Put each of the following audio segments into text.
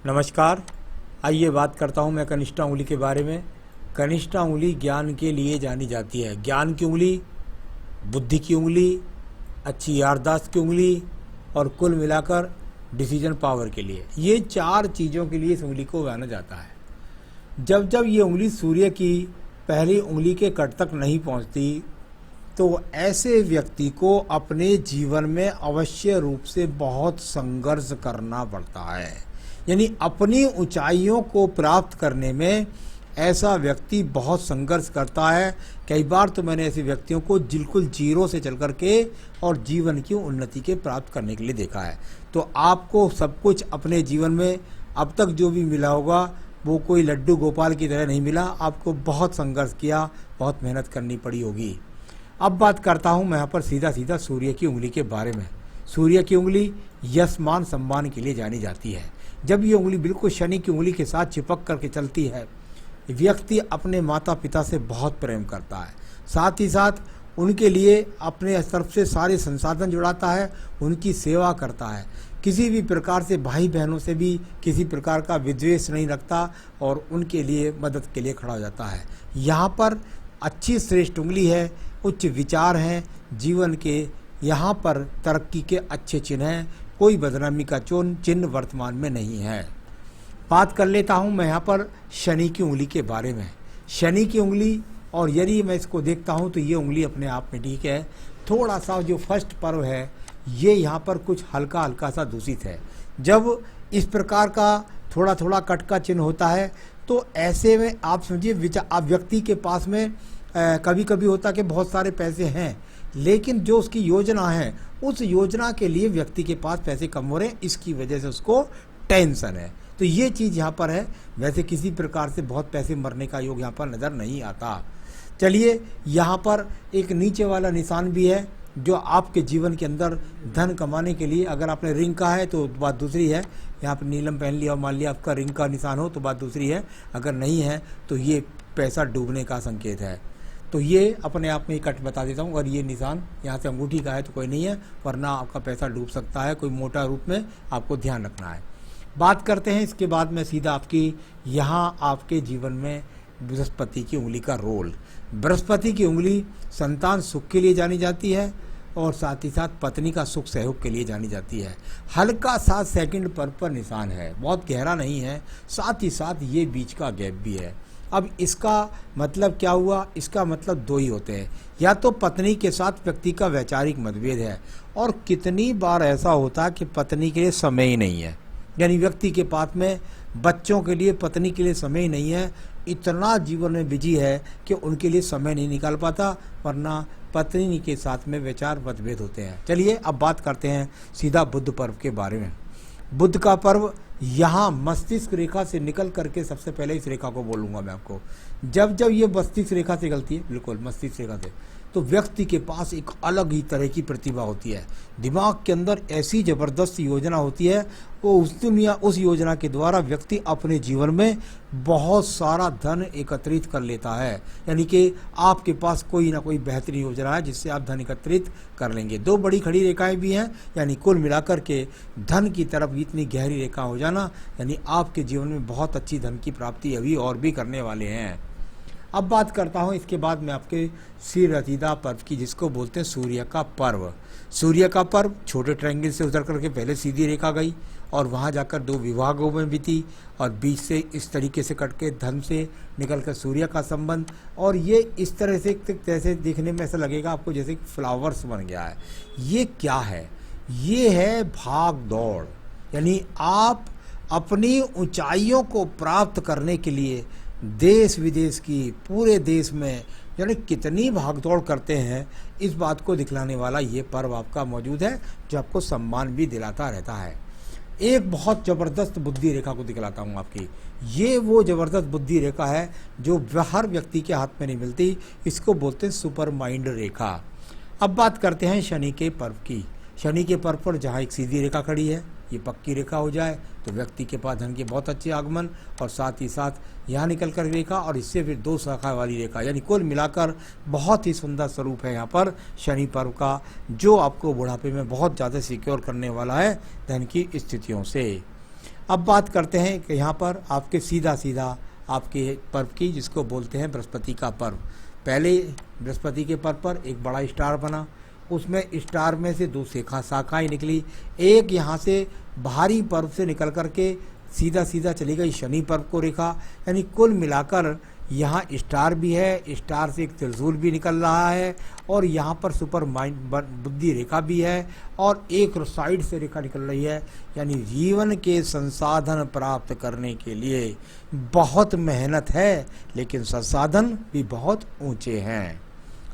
नमस्कार। आइए बात करता हूँ मैं कनिष्ठा उंगली के बारे में। कनिष्ठा उंगली ज्ञान के लिए जानी जाती है। ज्ञान की उंगली, बुद्धि की उंगली, अच्छी याददाश्त की उंगली और कुल मिलाकर डिसीजन पावर के लिए, ये 4 चीज़ों के लिए इस उंगली को जाना जाता है। जब जब ये उंगली सूर्य की पहली उंगली के कट तक नहीं पहुँचती तो ऐसे व्यक्ति को अपने जीवन में अवश्य रूप से बहुत संघर्ष करना पड़ता है। यानी अपनी ऊंचाइयों को प्राप्त करने में ऐसा व्यक्ति बहुत संघर्ष करता है। कई बार तो मैंने ऐसे व्यक्तियों को बिल्कुल जीरो से चल कर के और जीवन की उन्नति के प्राप्त करने के लिए देखा है। तो आपको सब कुछ अपने जीवन में अब तक जो भी मिला होगा वो कोई लड्डू गोपाल की तरह नहीं मिला। आपको बहुत संघर्ष किया, बहुत मेहनत करनी पड़ी होगी। अब बात करता हूँ मैं यहाँ पर सीधा सीधा सूर्य की उंगली के बारे में। सूर्य की उंगली यश मान सम्मान के लिए जानी जाती है। जब ये उंगली बिल्कुल शनि की उंगली के साथ चिपक करके चलती है, व्यक्ति अपने माता पिता से बहुत प्रेम करता है, साथ ही साथ उनके लिए अपने तरफ से सारे संसाधन जुड़ाता है, उनकी सेवा करता है, किसी भी प्रकार से भाई बहनों से भी किसी प्रकार का विद्वेष नहीं रखता और उनके लिए मदद के लिए खड़ा हो जाता है। यहाँ पर अच्छी श्रेष्ठ उंगली है, उच्च विचार हैं, जीवन के यहाँ पर तरक्की के अच्छे चिन्ह हैं, कोई बदनामी का चिन्ह वर्तमान में नहीं है। बात कर लेता हूँ मैं यहाँ पर शनि की उंगली के बारे में। शनि की उंगली, और यदि मैं इसको देखता हूँ तो ये उंगली अपने आप में ठीक है। थोड़ा सा जो फर्स्ट पर्व है ये यहाँ पर कुछ हल्का हल्का सा दूषित है। जब इस प्रकार का थोड़ा थोड़ा कट का चिन्ह होता है तो ऐसे में आप समझिए आप व्यक्ति के पास में कभी कभी होता कि बहुत सारे पैसे हैं, लेकिन जो उसकी योजना है उस योजना के लिए व्यक्ति के पास पैसे कम हो रहे हैं, इसकी वजह से उसको टेंशन है। तो ये चीज़ यहाँ पर है। वैसे किसी प्रकार से बहुत पैसे मरने का योग यहाँ पर नज़र नहीं आता। चलिए, यहाँ पर एक नीचे वाला निशान भी है जो आपके जीवन के अंदर धन कमाने के लिए, अगर आपने रिंग का है तो बात दूसरी है। यहाँ पर नीलम पहन लिया और मान लिया आपका रिंग का निशान हो तो बात दूसरी है, अगर नहीं है तो ये पैसा डूबने का संकेत है। तो ये अपने आप में ही कट बता देता हूँ। अगर ये निशान यहाँ से अंगूठी का है तो कोई नहीं है, वरना आपका पैसा डूब सकता है, कोई मोटा रूप में आपको ध्यान रखना है। बात करते हैं इसके बाद में सीधा आपकी यहाँ आपके जीवन में बृहस्पति की उंगली का रोल। बृहस्पति की उंगली संतान सुख के लिए जानी जाती है और साथ ही साथ पत्नी का सुख सहयोग के लिए जानी जाती है। हल्का सा सेकंड पर निशान है, बहुत गहरा नहीं है, साथ ही साथ ये बीच का गैप भी है। अब इसका मतलब क्या हुआ? इसका मतलब 2 ही होते हैं, या तो पत्नी के साथ व्यक्ति का वैचारिक मतभेद है, और कितनी बार ऐसा होता है कि पत्नी के लिए समय ही नहीं है। यानी व्यक्ति के पास में बच्चों के लिए, पत्नी के लिए समय ही नहीं है, इतना जीवन में बिजी है कि उनके लिए समय नहीं निकाल पाता, वरना पत्नी के साथ में विचार मतभेद होते हैं। चलिए अब बात करते हैं सीधा बुध पर्व के बारे में। बुध का पर्व यहाँ मस्तिष्क रेखा से निकल करके, सबसे पहले इस रेखा को बोलूँगा मैं आपको, जब जब ये मस्तिष्क रेखा से निकलती है, बिल्कुल मस्तिष्क रेखा से, तो व्यक्ति के पास एक अलग ही तरह की प्रतिभा होती है। दिमाग के अंदर ऐसी ज़बरदस्त योजना होती है, वो उस योजना के द्वारा व्यक्ति अपने जीवन में बहुत सारा धन एकत्रित कर लेता है। यानी कि आपके पास कोई ना कोई बेहतरीन योजना है जिससे आप धन एकत्रित कर लेंगे। 2 बड़ी खड़ी रेखाएं भी हैं, यानी कुल मिलाकर के धन की तरफ इतनी गहरी रेखा हो जाना, यानी आपके जीवन में बहुत अच्छी धन की प्राप्ति अभी और भी करने वाले हैं। अब बात करता हूँ इसके बाद में आपके सिर रतीदा पर्व की, जिसको बोलते हैं सूर्य का पर्व। सूर्य का पर्व छोटे ट्रायंगल से उतर करके पहले सीधी रेखा गई और वहाँ जाकर 2 विभागों में बीती, और बीच से इस तरीके से कट के धन से निकल कर सूर्य का संबंध, और ये इस तरह से जैसे देखने में ऐसा लगेगा आपको जैसे फ्लावर्स बन गया है। ये क्या है? ये है भाग दौड़। यानी आप अपनी ऊंचाइयों को प्राप्त करने के लिए देश विदेश की, पूरे देश में यानी कितनी भागदौड़ करते हैं, इस बात को दिखलाने वाला ये पर्व आपका मौजूद है, जो आपको सम्मान भी दिलाता रहता है। एक बहुत ज़बरदस्त बुद्धि रेखा को दिखलाता हूँ आपकी। ये वो ज़बरदस्त बुद्धि रेखा है जो हर व्यक्ति के हाथ में नहीं मिलती, इसको बोलते हैं सुपर माइंड रेखा। अब बात करते हैं शनि के पर्व की। शनि के पर्व पर जहाँ एक सीधी रेखा खड़ी है, ये पक्की रेखा हो जाए तो व्यक्ति के पास धन के बहुत अच्छे आगमन, और साथ ही साथ यहाँ निकल कर रेखा और इससे फिर 2 शाखा वाली रेखा, यानी कुल मिलाकर बहुत ही सुंदर स्वरूप है यहाँ पर शनि पर्व का, जो आपको बुढ़ापे में बहुत ज़्यादा सिक्योर करने वाला है धन की स्थितियों से। अब बात करते हैं कि यहाँ पर आपके सीधा सीधा आपके पर्व की, जिसको बोलते हैं बृहस्पति का पर्व। पहले बृहस्पति के पर्व पर एक बड़ा स्टार बना, उसमें स्टार में से दो शाखाएं निकली। एक यहाँ से भारी पर्व से निकल करके सीधा सीधा चली गई शनि पर्व को रेखा, यानी कुल मिलाकर यहाँ स्टार भी है, स्टार से एक त्रिशूल भी निकल रहा है, और यहाँ पर सुपर माइंड बुद्धि रेखा भी है, और एक साइड से रेखा निकल रही है। यानी जीवन के संसाधन प्राप्त करने के लिए बहुत मेहनत है, लेकिन संसाधन भी बहुत ऊंचे हैं।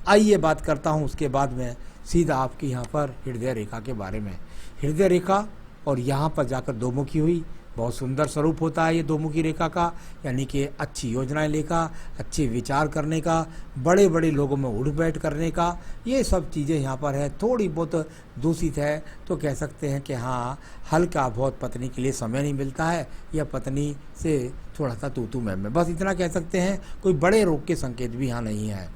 आइए बात करता हूँ उसके बाद में सीधा आपकी यहाँ पर हृदय रेखा के बारे में। हृदय रेखा और यहाँ पर जाकर दो मुखी हुई, बहुत सुंदर स्वरूप होता है ये दो मुखी रेखा का, यानी कि अच्छी योजनाएं लेकर, अच्छे विचार करने का, बड़े बड़े लोगों में उठ बैठ करने का, ये सब चीज़ें यहाँ पर है। थोड़ी बहुत दूषित है तो कह सकते हैं कि हाँ, हल्का बहुत पत्नी के लिए समय नहीं मिलता है, या पत्नी से थोड़ा सा तू मैं, बस इतना कह सकते हैं। कोई बड़े रोग के संकेत भी यहाँ नहीं है।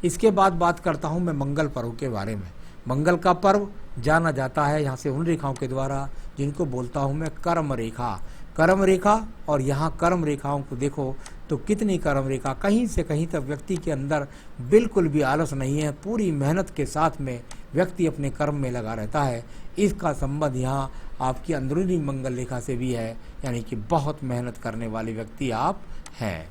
इसके बाद बात करता हूँ मैं मंगल पर्व के बारे में। मंगल का पर्व जाना जाता है यहाँ से उन रेखाओं के द्वारा जिनको बोलता हूँ मैं कर्म रेखा। कर्म रेखा, और यहाँ कर्म रेखाओं को देखो तो कितनी कर्म रेखा, कहीं से कहीं तक व्यक्ति के अंदर बिल्कुल भी आलस नहीं है, पूरी मेहनत के साथ में व्यक्ति अपने कर्म में लगा रहता है। इसका संबंध यहाँ आपकी अंदरूनी मंगल रेखा से भी है, यानी कि बहुत मेहनत करने वाले व्यक्ति आप हैं।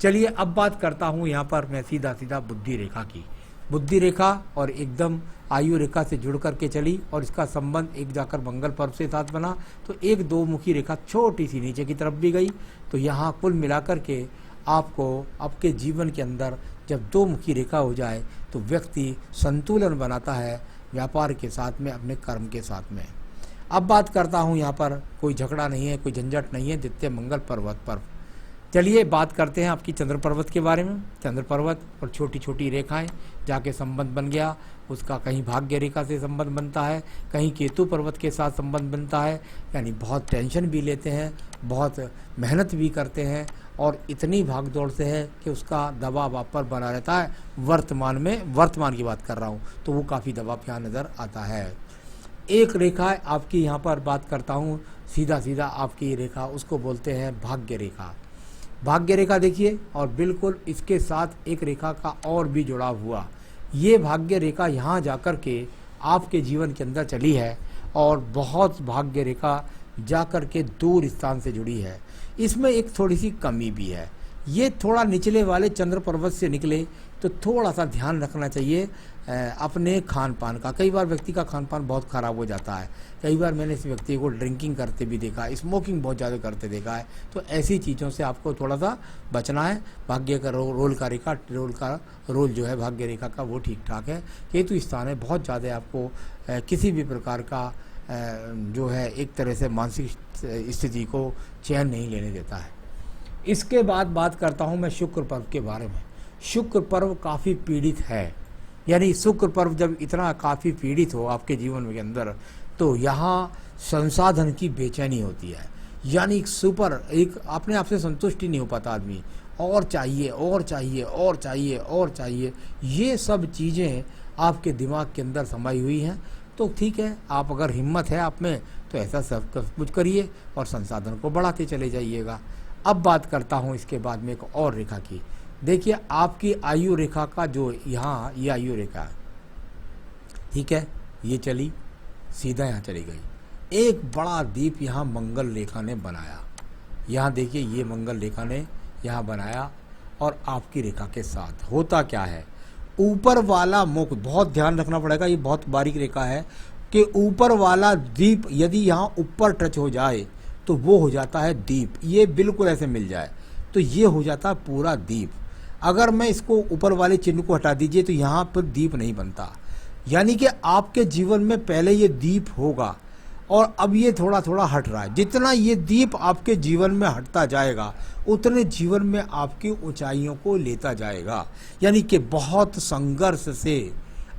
चलिए अब बात करता हूँ यहाँ पर मैं सीधा सीधा बुद्धि रेखा की। बुद्धि रेखा और एकदम आयु रेखा से जुड़ करके चली, और इसका संबंध एक जाकर मंगल पर्व से साथ बना, तो एक दो मुखी रेखा छोटी सी नीचे की तरफ भी गई। तो यहाँ कुल मिलाकर के आपको आपके जीवन के अंदर जब दो मुखी रेखा हो जाए तो व्यक्ति संतुलन बनाता है व्यापार के साथ में, अपने कर्म के साथ में। अब बात करता हूँ यहाँ पर कोई झगड़ा नहीं है, कोई झंझट नहीं है, द्वितीय मंगल पर्वत पर। चलिए बात करते हैं आपकी चंद्र पर्वत के बारे में। चंद्र पर्वत और छोटी छोटी रेखाएं जाके संबंध बन गया, उसका कहीं भाग्य रेखा से संबंध बनता है, कहीं केतु पर्वत के साथ संबंध बनता है। यानी बहुत टेंशन भी लेते हैं, बहुत मेहनत भी करते हैं, और इतनी भाग दौड़ से है कि उसका दबाव आप पर बना रहता है। वर्तमान में, वर्तमान की बात कर रहा हूँ, तो वो काफ़ी दबाव यहाँ नज़र आता है। एक रेखा आपकी यहाँ पर बात करता हूँ सीधा सीधा आपकी रेखा, उसको बोलते हैं भाग्य रेखा। भाग्य रेखा देखिए, और बिल्कुल इसके साथ एक रेखा का और भी जुड़ाव हुआ। ये भाग्य रेखा यहाँ जाकर के आपके जीवन के अंदर चली है, और बहुत भाग्य रेखा जाकर के दूर स्थान से जुड़ी है। इसमें एक थोड़ी सी कमी भी है, ये थोड़ा निचले वाले चंद्र पर्वत से निकले तो थोड़ा सा ध्यान रखना चाहिए अपने खान पान का। कई बार व्यक्ति का खान पान बहुत ख़राब हो जाता है, कई बार मैंने इस व्यक्ति को ड्रिंकिंग करते भी देखा है, स्मोकिंग बहुत ज़्यादा करते देखा है। तो ऐसी चीज़ों से आपको थोड़ा सा बचना है। भाग्य का रोल जो है भाग्य रेखा का वो ठीक ठाक है। केतु स्थान है, बहुत ज़्यादा आपको किसी भी प्रकार का जो है एक तरह से मानसिक स्थिति को चैन नहीं लेने देता है। इसके बाद बात करता हूँ मैं शुक्र पर्व के बारे में। शुक्र पर्व काफ़ी पीड़ित है, यानी शुक्र पर्व जब इतना काफ़ी पीड़ित हो आपके जीवन के अंदर, तो यहाँ संसाधन की बेचैनी होती है। यानी एक अपने आप से संतुष्टि नहीं हो पाता आदमी, और चाहिए और चाहिए और चाहिए और चाहिए, ये सब चीज़ें आपके दिमाग के अंदर समाई हुई हैं। तो ठीक है, आप अगर हिम्मत है आप में तो ऐसा सब कुछ करिए और संसाधन को बढ़ाते चले जाइएगा। अब बात करता हूँ इसके बाद में एक और रेखा की। देखिए आपकी आयु रेखा का जो यहाँ ये आयु रेखा है, ठीक है, ये चली सीधा यहाँ चली गई। एक बड़ा दीप यहाँ मंगल रेखा ने बनाया। यहाँ देखिए ये मंगल रेखा ने यहाँ बनाया, और आपकी रेखा के साथ होता क्या है, ऊपर वाला मुख, बहुत ध्यान रखना पड़ेगा, ये बहुत बारीक रेखा है कि ऊपर वाला दीप यदि यहाँ ऊपर टच हो जाए तो वो हो जाता है दीप। ये बिल्कुल ऐसे मिल जाए तो ये हो जाता है पूरा दीप। अगर मैं इसको ऊपर वाले चिन्ह को हटा दीजिए तो यहाँ पर दीप नहीं बनता। यानी कि आपके जीवन में पहले ये दीप होगा, और अब ये थोड़ा थोड़ा हट रहा है। जितना ये दीप आपके जीवन में हटता जाएगा उतने जीवन में आपकी ऊंचाइयों को लेता जाएगा। यानी कि बहुत संघर्ष से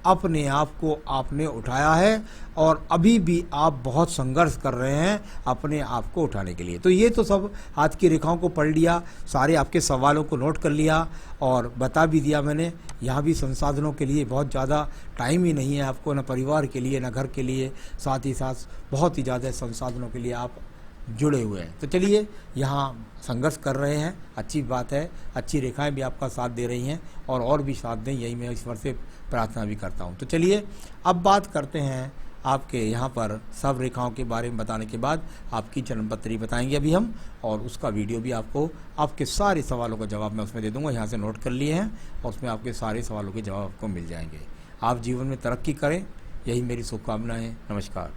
अपने आप को आपने उठाया है, और अभी भी आप बहुत संघर्ष कर रहे हैं अपने आप को उठाने के लिए। तो ये तो सब हाथ की रेखाओं को पढ़ लिया, सारे आपके सवालों को नोट कर लिया और बता भी दिया मैंने। यहाँ भी संसाधनों के लिए बहुत ज़्यादा टाइम ही नहीं है आपको, न परिवार के लिए न घर के लिए, साथ ही साथ बहुत ही ज़्यादा संसाधनों के लिए आप जुड़े हुए हैं। तो चलिए, यहाँ संघर्ष कर रहे हैं, अच्छी बात है, अच्छी रेखाएं भी आपका साथ दे रही हैं और भी साथ दें, यही मैं ईश्वर से प्रार्थना भी करता हूँ। तो चलिए अब बात करते हैं आपके यहाँ पर सब रेखाओं के बारे में बताने के बाद आपकी जन्मपत्री बताएंगे अभी हम, और उसका वीडियो भी आपको आपके सारे सवालों का जवाब मैं उसमें दे दूंगा। यहाँ से नोट कर लिए हैं और उसमें आपके सारे सवालों के जवाब आपको मिल जाएंगे। आप जीवन में तरक्की करें, यही मेरी शुभकामना है। नमस्कार।